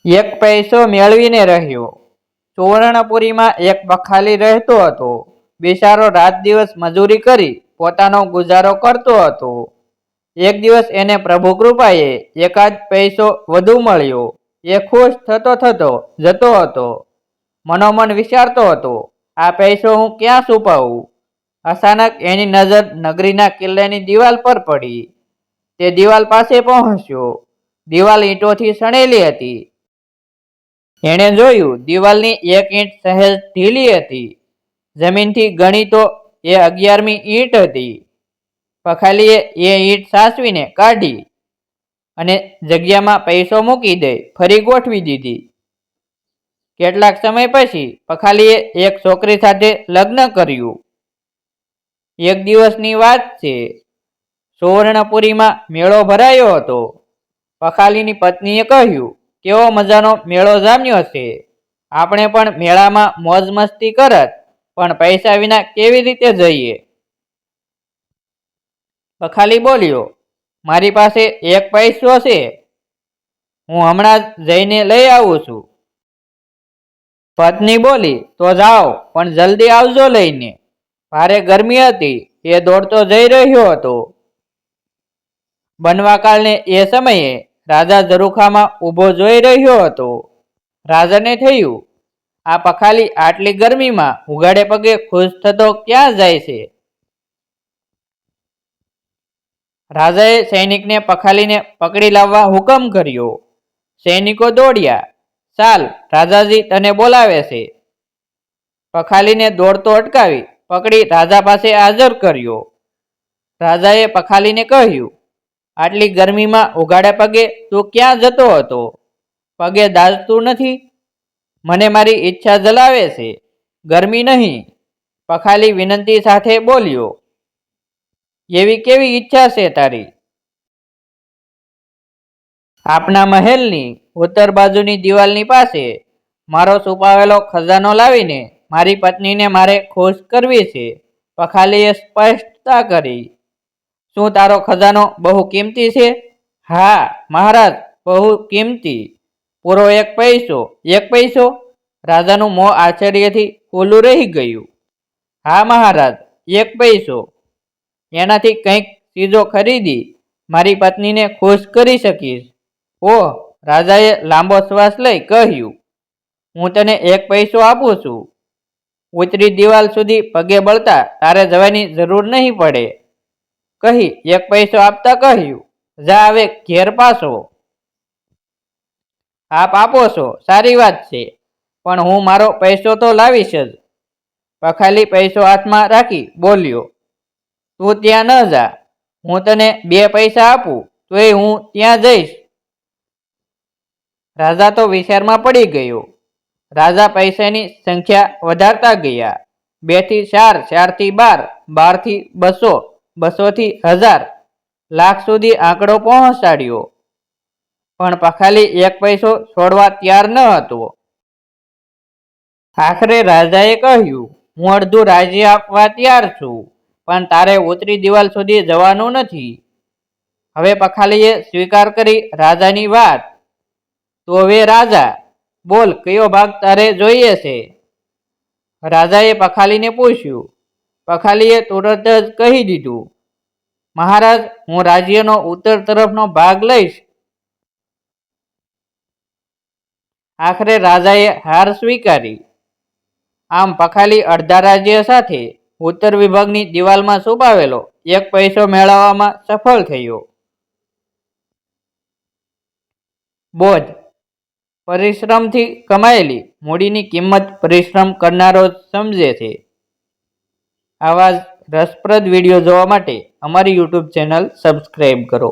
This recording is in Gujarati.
એક પૈસો મેળવીને રહ્યો। સુવર્ણપુરીમાં એક પખાલી રહેતો હતો। બિચારો રાત દિવસ મજૂરી કરી પોતાનો ગુજારો કરતો હતો। એક દિવસ એને પ્રભુ કૃપાએ એકાદ પૈસો વધુ મળ્યો। એ ખુશ થતો જતો હતો। મનોમન વિચારતો હતો, આ પૈસો હું ક્યાં છુપાવું? અચાનક એની નજર નગરીના કિલ્લાની દિવાલ પર પડી। તે દિવાલ પાસે પહોંચ્યો। દિવાલ ઈંટોથી સણેલી હતી। એણે જોયું દિવાલની એક ઈંટ સહેજ ઢીલી હતી। જમીનથી ગણી તો એ 11મી ઈંટ હતી। પખાલીએ એ ઈંટ સાચવીને કાઢી અને જગ્યામાં પૈસો મૂકી દઈ ફરી ગોઠવી દીધી। કેટલાક સમય પછી પખાલીએ એક છોકરી સાથે લગ્ન કર્યું। એક દિવસની વાત છે। સુવર્ણપુરીમાં મેળો ભરાયો હતો। પખાલીની પત્નીએ કહ્યું, કેવો મજાનો મેળો જામ્યો છે। આપણે પણ મેળામાં મોજ મસ્તી કરત, પણ પૈસા વિના કેવી રીતે જઈએ? પખાલી બોલ્યો, મારી પાસે એક પૈસો છે, હું હમણાં જ જઈને લઈ આવું છું। પત્ની બોલી, તો જાઓ, પણ જલ્દી આવજો લઈને। ભારે ગરમી હતી। એ દોડતો જઈ રહ્યો હતો। બનવાકાળને એ સમયે રાજા ઝરૂખામાં ઊભો જોઈ રહ્યો હતો। રાજાને થયું, આ પખાલી આટલી ગરમીમાં ઉઘાડે પગે ખુશ થતો ક્યાં જાય છે? રાજાએ સૈનિકને પખાલીને પકડી લાવવા હુકમ કર્યો। સૈનિકો દોડ્યા। ચાલ, રાજાજી તને બોલાવે છે। પખાલીને દોડતો અટકાવી પકડી રાજા પાસે હાજર કર્યો। રાજાએ પખાલીને કહ્યું, આટલી ગરમીમાં ઉઘાડે પગે તું ક્યાં જતો હતો? પગે દાઝતું નથી? મને મારી ઈચ્છા જલાવે છે, ગરમી નહીં। પખાલી વિનંતી સાથે બોલ્યો, એવી કેવી ઈચ્છા છે તારી? આપના મહેલની ઉત્તર બાજુની દિવાલની પાસે મારો છુપાવેલો ખજાનો લાવીને મારી પત્નીને મારે ખુશ કરવી છે। પખાલીએ સ્પષ્ટતા કરી। શું તારો ખજાનો બહુ કિંમતી છે? હા મહારાજ, બહુ કિંમતી। પૂરો એક પૈસો? એક પૈસો? રાજાનું મોં આશ્ચર્યથી ખુલ્લું રહી ગયું। હા મહારાજ, એક પૈસો। એનાથી કંઈક ચીજો ખરીદી મારી પત્નીને ખુશ કરી શકીશ। ઓહ, રાજાએ લાંબો શ્વાસ લઈ કહ્યું, હું તને એક પૈસો આપું છું। ઉતરી દિવાલ સુધી પગે બળતા તારે જવાની જરૂર નહીં પડે, કહી એક પૈસો આપતા કહ્યું, જા હવે ઘેર પાછો। આપ આપો છો સારી વાત છે, પણ હું મારો પૈસો તો લાવીશ જ। પખાલી પૈસો હાથમાં રાખી બોલ્યો, તું ત્યાં ન જા। હું તને 2 પૈસા આપું તોય હું ત્યાં જઈશ। રાજા તો વિચારમાં પડી ગયો। રાજા પૈસાની સંખ્યા વધારતા ગયા। 2 થી 4, 4 થી 12, 12 થી 200, 200 થી 1000, લાખ સુધી આંકડો પહોંચાડ્યો। પણ પખાલી એક પૈસો છોડવા તૈયાર ન હતો। આખરે રાજાએ કહ્યું, હું અડધું રાજ્ય આપવા તૈયાર છું, પણ તારે ઉતરી દિવાલ સુધી જવાનું નથી। હવે પખાલીએ સ્વીકાર કરી રાજાની વાત। તો હવે રાજા, બોલ કયો ભાગ તારે જોઈએ છે? રાજાએ પખાલીને પૂછ્યું। પખાલીએ તુરત જ કહી દીધું, મહારાજ, હું રાજ્યનો ઉત્તર તરફનો ભાગ લઈશ। આખરે રાજાએ હાર સ્વીકારી। આમ પખાલી અડધા રાજ્ય સાથે ઉત્તર વિભાગની દિવાલમાં છુપાવેલો એક પૈસો મેળવવામાં સફળ થયો। બોધ: પરિશ્રમથી કમાયેલી મૂડીની કિંમત પરિશ્રમ કરનારો જ સમજે છે। આવા જ રસપ્રદ વિડીયો જોવા માટે અમારી યુટ્યુબ ચેનલ સબસ્ક્રાઈબ કરો।